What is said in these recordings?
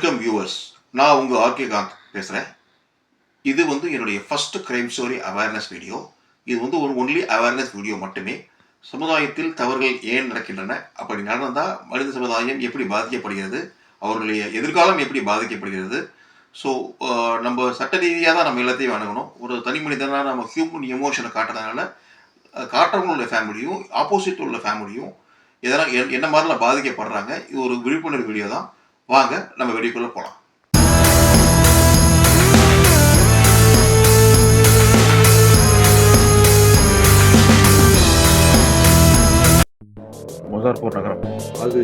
Welcome viewers. நான் உங்கள் RK Kant பேசுகிறேன். இது என்னுடைய first crime story awareness video. இது ஒரு ஒன்லி அவேர்னஸ் வீடியோ மட்டுமே. சமுதாயத்தில் தவறுகள் ஏன் நடக்கின்றன, அப்படி நடந்தால் மனித சமுதாயம் எப்படி பாதிக்கப்படுகிறது, அவர்களுடைய எதிர்காலம் எப்படி பாதிக்கப்படுகிறது. ஸோ நம்ம சட்ட ரீதியாக தான் நம்ம எல்லாத்தையும் அணுகணும். ஒரு தனி மனிதனாக நம்ம ஹியூமன் எமோஷனை காட்டுறதுனால காட்டுறவங்களுடைய ஃபேமிலியும் ஆப்போசிட் உள்ள ஃபேமிலியும் இதெல்லாம் என்ன மாதிரிலாம் பாதிக்கப்படுறாங்க. இது ஒரு விழிப்புணர்வு வீடியோ தான். வாங்க நம்ம வீடியோக்குள்ள போகலாம். மசார்பூர் நகரம். அது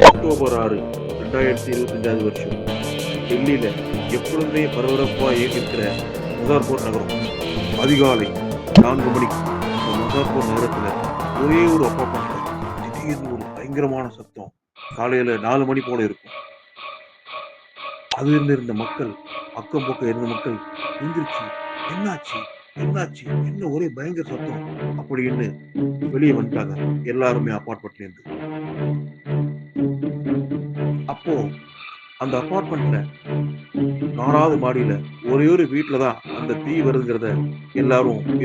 அக்டோபர் 6, 2025 வருஷம். டெல்லியில் எப்பொழுதுமே பரபரப்பாக இருக்கிற மசார்பூர் நகரம். அதிகாலை 4 மணிக்கு மசார்பூர் நகரத்தில் ஒரே ஒரு அப்பார்ட்மெண்ட்ல திடீர்னு ஒரு பயங்கரமான சத்தம். காலையில் 4 மணி போல இருக்கும். அது இருந்த மக்கள், அக்கம் பக்கம் இருந்த மக்கள் எந்திரிச்சு என்னாச்சு என்னாச்சு என்ன ஒரே பயங்கர சத்தம் அப்படின்னு வெளியே வந்துட்டாங்க எல்லாருமே அப்பார்ட்மெண்ட்ல இருந்து. அப்போ அந்த அப்பார்ட்மெண்ட்ல 4வது மாடியில ஒரே ஒரு வீட்டுல தான் அந்த தீ வருதுங்கிறத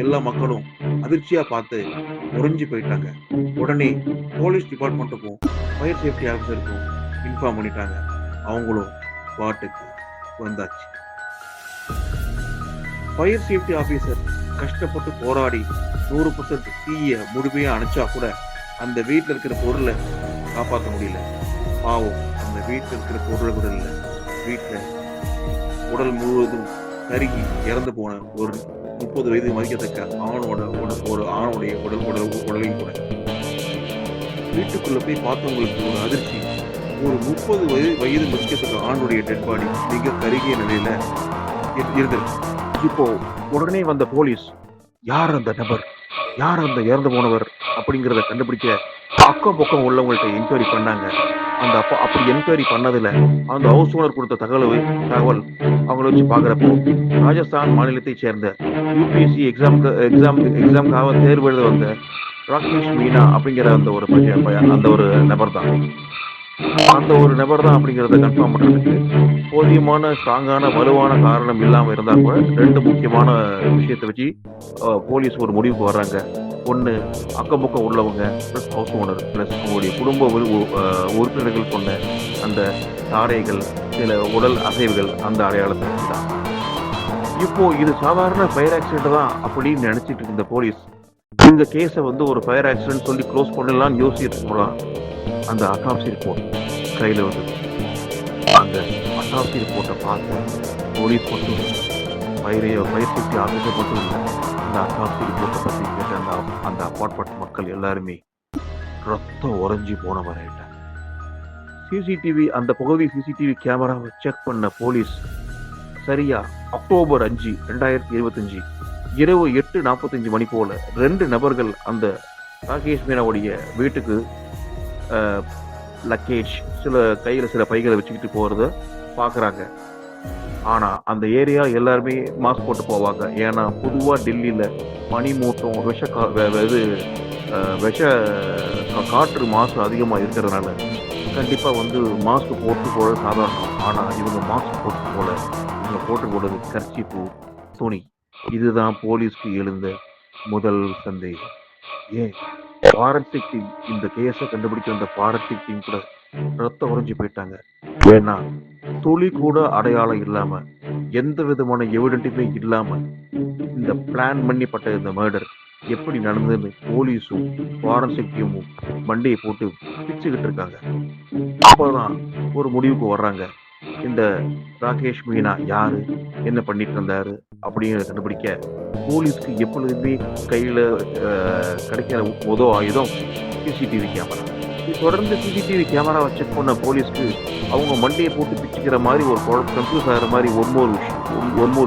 எல்லா மக்களும் அதிர்ச்சியா பார்த்து உறைஞ்சு போயிட்டாங்க. உடனே போலீஸ் டிபார்ட்மெண்ட்டுக்கும் ஃபயர் சேஃப்டி ஆஃபீஸருக்கும் இன்ஃபார்ம் பண்ணிட்டாங்க. அவங்களும் ஸ்பாட்டுக்கு வந்தாச்சு. ஃபயர் சேஃப்டி ஆஃபீஸர் கஷ்டப்பட்டு போராடி 100% தீயை முழுமையா அணைச்சா கூட அந்த வீட்டில் இருக்கிற பொருளை காப்பாற்ற முடியல. பாவம், அந்த வீட்டில் இருக்கிற பொருளை கூட இல்லை. வீட்டில் உடல் முழுவதும் கருகி இறந்து போன ஒரு 30 வயது மதிக்கத்தக்க ஆணுடைய உடலையும் கூட. வீட்டுக்குள்ள போய் பார்த்தவங்களுக்கு ஒரு அதிர்ச்சி. ஒரு 30 வயது மதிக்கத்தக்க ஆணுடைய டெட் பாடி மிக கருகிய நிலையில இருந்திருக்கு. இப்போ உடனே வந்த போலீஸ் யார் அந்த நபர், யார் அந்த இறந்து போனவர் அப்படிங்கிறத கண்டுபிடிக்க அக்கம் பக்கம் உள்ளவங்கள்ட்ட என்கொயரி பண்ணாங்க. அப்படி என்கொயரி பண்ணதுல அந்த ஹவுஸ் ஓனர் கொடுத்த தகவல் அவங்கள வச்சு பாக்குறப்போ ராஜஸ்தான் மாநிலத்தை சேர்ந்த யூபிஎஸ்சி எக்ஸாமுக்காக தேர்வு எழுத வந்த ராகேஷ் மீனா அப்படிங்கிற அந்த ஒரு நபர் தான் அப்படிங்கிறத கன்ஃபார்ம் பண்றதுக்கு போதியமான ஸ்ட்ராங்கான வலுவான காரணம் இல்லாம இருந்தா கூட 2 முக்கியமான விஷயத்தை வச்சு போலீஸ் ஒரு முடிவுக்கு வர்றாங்க. ஒன்று, அக்கம் பக்கம் உள்ளவங்க பிளஸ் ஹவுஸ் ஓனர் பிளஸ் அவங்களுடைய குடும்ப உறுப்பினர்கள் கொண்ட அந்த தாரைகள், சில உடல் அசைவுகள் அந்த அடையாளத்தை தான். இப்போ இது சாதாரண ஃபயர் ஆக்சிடென்ட் தான் அப்படின்னு நினைச்சிட்டு இருந்த போலீஸ் இந்த கேஸை ஒரு ஃபயர் ஆக்சிடென்ட் சொல்லி க்ளோஸ் பண்ணலாம்னு யோசிச்சுட்டு போலாம். அந்த அட்டாப்சி ரிப்போர்ட் கையில் வந்தது. அந்த அட்டாப்சி ரிப்போர்ட்டை பார்த்து போலீஸ் மட்டும் ஃபயர் சேஃப்டி ஆஃபீஸர் மட்டும் இல்லை, அந்த அட்டாப்சி ரிப்போர்ட்டை பற்றி கேட்ட அந்த அப்பார்ட்மெண்ட் மக்கள் எல்லாருமே ரத்தம் உறைஞ்சி போனவராயிட்டாங்க. அந்த பகுதி சிசிடிவி கேமராவை செக் பண்ண போலீஸ் சரியா அக்டோபர் 5, 2025 இரவு 8:45 மணி போல 2 நபர்கள் அந்த ராகேஷ் மீனாவுடைய வீட்டுக்கு லக்கேஜ், கையில் சில பைகளை வச்சுக்கிட்டு போகிறத பார்க்குறாங்க. ஆனால் அந்த ஏரியா எல்லாருமே மாஸ்க் போட்டு போவாங்க. ஏன்னா பொதுவாக டெல்லியில் பனி மூட்டம், விஷ காற்று மாசு அதிகமாக இருக்கிறதுனால கண்டிப்பாக மாஸ்க் போட்டு போட சாதாரணம். ஆனால் இவங்க மாஸ்க் போட்டு போல, இவங்க போட்டு போடுறது கர்ச்சீப்பு, துணி. இதுதான் போலீஸ்க்கு எழுந்த முதல் சந்தேகம். ஏன் ஃபாரன்சிக் டீம் இந்த கேஸை கண்டுபிடிக்க வந்த ஃபாரன்சிக் டீம் கூட ரத்தம் உறைஞ்சி போயிட்டாங்க. ஏன்னா துளி கூட அடையாளம் இல்லாம, எந்த விதமான எவிடென்ட்டுமே இல்லாம இந்த பிளான் பண்ணிப்பட்ட இந்த மர்டர் எப்படி நடந்ததுன்னு போலீஸும் ஃபாரன்சிக் டீமும் மண்டையை போட்டு பிச்சுக்கிட்டு இருக்காங்க. அப்போதான் ஒரு முடிவுக்கு வர்றாங்க. இந்த ராகேஷ் மீனா யாரு, என்ன பண்ணிட்டு இருந்தாரு அப்படிங்கிறத கண்டுபிடிக்க போலீஸ்க்கு எப்பொழுதுமே கையில் கிடைக்கிற முதல் ஆயுதம் சிசிடிவி கேமரா. தொடர்ந்து சிசிடிவி கேமராவை செக் பண்ண போலீஸ்க்கு அவங்க மண்டையை போட்டு பிச்சுக்கிற மாதிரி ஒரு கன்ஃபியூஸ் ஆகிற மாதிரி ஒரு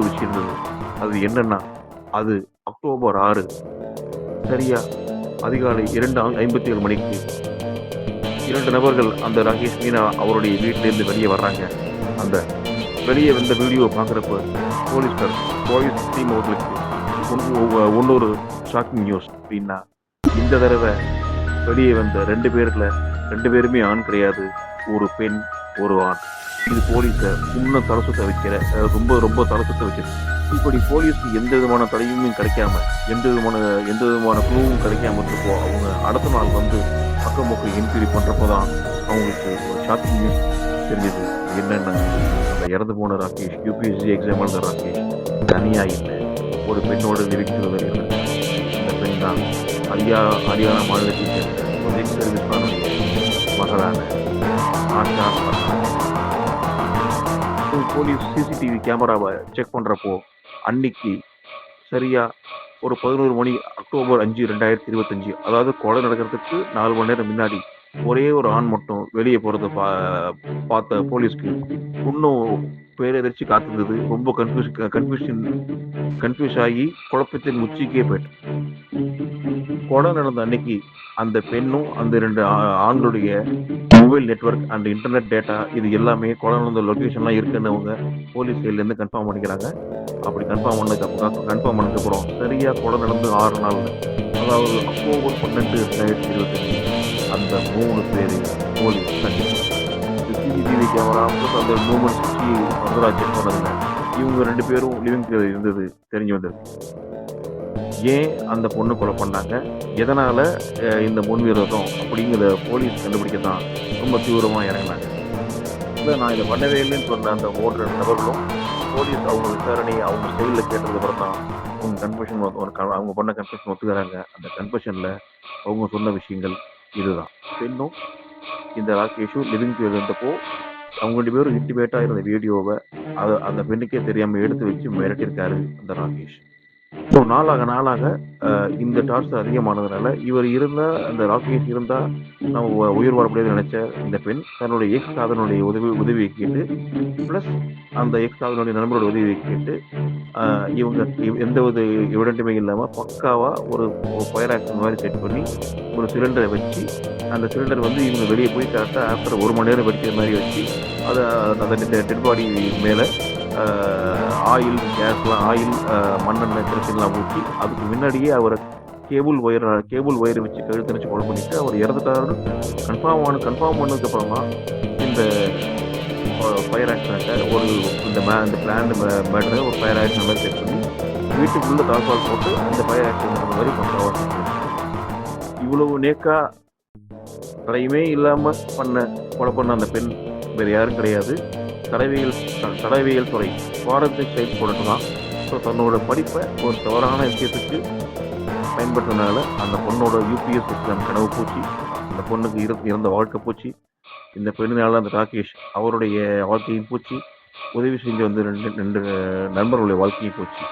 விஷயம் இருந்தது. அது என்னன்னா, அது அக்டோபர் 6 சரியா அதிகாலை 2:57 மணிக்கு 2 நபர்கள் அந்த ராகேஷ் மீனா அவருடைய வீட்டிலேருந்து வெளியே வர்றாங்க. அந்த வெளியே வந்த வீடியோவை பார்க்குறப்ப போலீஸ் டீம் அவர்களுக்கு இன்னொரு ஷாக்கிங் நியூஸ் அப்படின்னா, இந்த தடவை வெளியே வந்த 2 பேருமே ஆண் கிடையாது, ஒரு பெண் ஒரு ஆண். இது போலீஸை இன்னும் தலை சுத்த வைக்கிற ரொம்ப ரொம்ப தலை சுத்த வைக்கிறது. இப்படி போலீஸ்க்கு எந்த விதமான தடையுமே கிடைக்காம எந்த விதமான குழுவும் கிடைக்காம இருக்கப்போ அவங்க அடுத்த நாள் வந்து அக்கம் பக்கம் என்கொயரி பண்ணுறப்போ தான் அவங்களுக்கு ஒரு ஷாக்கிங் நியூஸ் தெரிஞ்சது. என்னென்ன, அந்த இறந்து போன ராகேஷ் யூபிஎஸ்சி எக்ஸாம் எழுத ராகேஷ் தனியாக இல்லை, ஒரு பெண்ணோட நிரூபிக்கிறது இருந்தது. இந்த பெண் தான் ஹரியானா மாநிலத்தில் சேர்ந்த ஒரு எக்ஸ் சர்வீஸ்மேனுடைய மகளான ஆஷா. போலீஸ் சிசிடிவி கேமராவை செக் பண்ணுறப்போ அன்னைக்கு சரியா ஒரு 11 மணி அக்டோபர் 5, 2025, அதாவது கொலை நடக்கிறதுக்கு 4 மணி நேரம் முன்னாடி ஒரே ஒரு ஆண் மட்டும் வெளியே போகிறத பார்த்த போலீஸ்க்கு இன்னும் பேரெதிர்ச்சி காத்திருந்தது. ரொம்ப கன்ஃபியூஸ் ஆகி குழப்பத்தின் உச்சிக்கே போயிட்டு கொலை நடந்த அன்னைக்கு அந்த பெண்ணும் அந்த 2 ஆண்களுடைய mobile network and internet data இது எல்லாமே கொலை நடந்த லொக்கேஷன்லாம் இருக்குன்னு அவங்க போலீஸ் சைட்லேருந்து கன்ஃபார்ம் பண்ணிக்கிறாங்க. அப்படி கன்ஃபார்ம் பண்ணதுக்கப்புறம் சரியாக கொலை நடந்து 6 நாள், அதாவது அக்டோபர் 12, 2025 அந்த 3 பேர் போலீஸ் சிசிடிவி கேமரா அந்த மூமெண்ட்ஸ் வச்சு வரதராஜ் செக் பண்ணதுங்க. இவங்க 2 பேரும் லிவிங் இருந்தது தெரிஞ்சு வந்திருக்கு. ஏன் அந்த பொண்ணு கொலை பண்ணாங்க, எதனால் இந்த முன்விரோதம் அப்படிங்கிற போலீஸ் கண்டுபிடிக்க தான் ரொம்ப தீவிரமாக இறங்கினாங்க. இல்லை, நான் இதை பண்ணவே இல்லைன்னு சொன்ன அந்த 3 நபர்களும் போலீஸ் அவங்க விசாரணை அவங்க ஸ்டைலில் கேட்டதுக்கப்புறம் தான் அவங்க கன்ஃபெஷன் அவங்க பண்ண கன்ஃபெஷன் ஒத்துக்கிறாங்க. அந்த கன்ஃபெஷனில் அவங்க சொன்ன விஷயங்கள் இதுதான். பெண்ணும் இந்த ராகேஷும் லிவிங் இருந்தப்போ அவங்க 2 பேரும் இன்டிமேட்டாக இருந்த வீடியோவை அந்த பெண்ணுக்கே தெரியாமல் எடுத்து வச்சு மிரட்டியிருக்காரு அந்த ராகேஷ். ஸோ நாளாக இந்த டார்ச்சர் அதிகமானதுனால இவர் அந்த ராகேஷ் இருந்தால் நம்ம உயிர் வாழ முடியாதுன்னு நினைச்ச இந்த பெண் தன்னுடைய எக்ஸ் காதலனுடைய உதவியை கேட்டு ப்ளஸ் அந்த எக்ஸ் காதலனுடைய நண்பரோட உதவியை கேட்டு இவங்க எந்த ஒரு எவிடென்ட்டுமே இல்லாமல் பக்காவாக ஒரு ஃபயர் ஆக்ஷன் மாதிரி செட் பண்ணி ஒரு சிலிண்டரை வச்சு அந்த சிலிண்டர் வந்து இவங்க வெளியே போய் கரெக்டாக ஆஃப்டர் 1 மணி நேரம் வெடிக்கிற மாதிரி வச்சு அதை அந்த டெட் பாடி மேலே ஆயில் மண்ணெண்ணெய் கிரசின்லாம் ஊற்றி அதுக்கு முன்னாடியே அவரை கேபிள் ஒயரை வச்சு கழுத்தரிச்சு கொலை பண்ணிட்டு அவர் இறந்துட்டாரு கன்ஃபார்ம் பண்ணதுக்கப்புறம் தான் இந்த ஃபயர் ஆக்சிடென்ட்டை இந்த பிளான் மேட்டரை ஒரு ஃபயர் ஆக்சிடென்ட் மாதிரி செட் பண்ணி வீட்டுக்குள்ளே தாழ்பால் போட்டு அந்த ஃபயர் ஆக்சிடென்ட் மாதிரி பண்ணுறவா. இவ்வளவு நேக்கா தடையுமே இல்லாமல் கொலை பண்ண அந்த பெண் வேறு யாரும் கிடையாது, தடவியல் துறை ஃபாரன்சிக் சயின்ஸ் போட்டு தான். ஸோ தன்னோட படிப்பை ஒரு தவறான விஷயத்துக்கு பயன்படுத்தினால அந்த பொண்ணோட யூபிஎஸ் எக்ஸாம் கனவு போச்சு, அந்த பொண்ணுக்கு இருந்த வாழ்க்கை போச்சு, இந்த பெண்ணினால அந்த ராகேஷ் அவருடைய வாழ்க்கையும் போச்சு, உதவி செஞ்சு வந்து 2 நண்பர்களுடைய வாழ்க்கையும் போச்சு.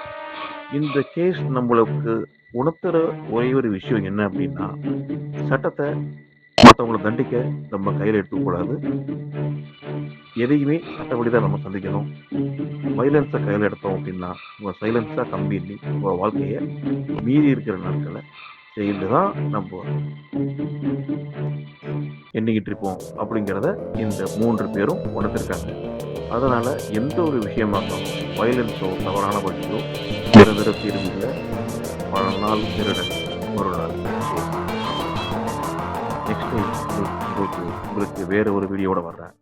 இந்த கேஸ் நம்மளுக்கு உணர்த்துற ஒரே ஒரு விஷயம் என்ன அப்படின்னா, சட்டத்தை மற்றவங்களை தண்டிக்க நம்ம கையில் எடுத்துக்கூடாது, எதையுமே சட்டப்படி தான் நம்ம சந்திக்கணும். வைலன்ஸை கையில் எடுத்தோம் அப்படின்னா உங்கள் சைலன்ஸாக கம்பி உங்கள் வாழ்க்கையை மீறி இருக்கிற நாட்களை செய்து தான் நம்ம எண்ணிக்கிட்டு இருப்போம் அப்படிங்கிறத இந்த 3 பேரும் உணர்த்திருக்காங்க. அதனால் எந்த ஒரு விஷயமா இருந்தாலும் வைலன்ஸோ தவறான வழியோ நிரந்தர தீர்வு இல்லை. பல நாள் திருடன் ஒரு நாள். நெக்ஸ்ட் டைம் உங்களுக்கு வேறு ஒரு வீடியோட வர்றேன்.